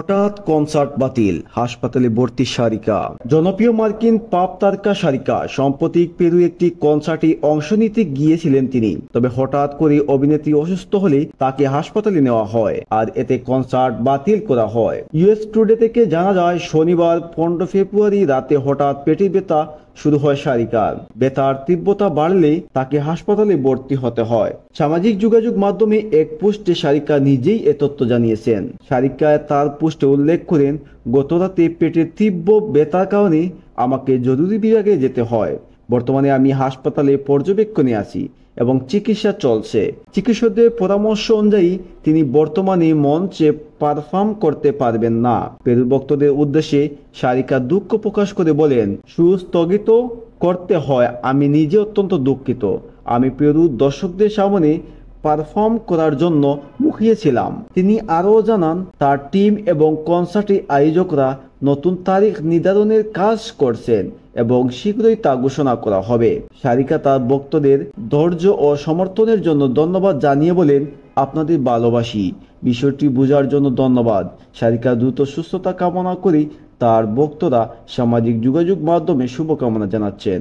হঠাৎ কনসার্ট বাতিল, হাসপাতালে ভর্তি সারিকা। জনপ্রিয় মার্কিন পপ তারকা সারিকা সম্প্রতি পেরু একটি কনসার্টে অংশ নিতে গিয়েছিলেন তিনি। তবে হঠাৎ করে অভিনেত্রী অসুস্থ হলে তাকে হাসপাতালে নেওয়া হয়, আর এতে কনসার্ট বাতিল করা হয়। ইউএস টুডে থেকে জানা যায়, শনিবার 15 ফেব্রুয়ারি রাতে হঠাৎ পেটের ব্যথা শুরু হয় সারিকার। ব্যথার তীব্রতা বাড়লে তাকে হাসপাতালে ভর্তি হতে হয়। সামাজিক যোগাযোগ মাধ্যমে এক পোস্টে সারিকা নিজেই এ তথ্য জানিয়েছেন। সারিকা তার পোস্টে উল্লেখ করেন, গত রাতে পেটের তীব্র ব্যথার কারণে আমাকে জরুরি বিভাগে যেতে হয়। বর্তমানে আমি হাসপাতালে পর্যবেক্ষণে আছি এবং চিকিৎসা চলছে। চিকিৎসকদের পরামর্শ অনুযায়ী তিনি বর্তমানে মঞ্চে পারফর্ম করতে পারবেন না। পেরু ভক্তদের উদ্দেশ্যে সারিকা দুঃখ প্রকাশ করে বলেন, সুস্থগিত করতে হয়, আমি নিজে অত্যন্ত দুঃখিত। আমি পেরু দর্শকদের সামনে পারফর্ম করার জন্য মুখিয়ে ছিলাম। তিনি আরও জানান, তার টিম এবং কনসার্টের আয়োজকরা নতুন তারিখ নির্ধারণের কাজ করছেন এবং শীঘ্রই তা ঘোষণা করা হবে। সারিকা তার ভক্তদের ধৈর্য ও সমর্থনের জন্য ধন্যবাদ জানিয়ে বলেন, আপনাদের ভালোবাসি, বিষয়টি বোঝার জন্য ধন্যবাদ। সারিকা দ্রুত সুস্থতা কামনা করে তার ভক্তরা সামাজিক যোগাযোগ মাধ্যমে শুভকামনা জানাচ্ছেন।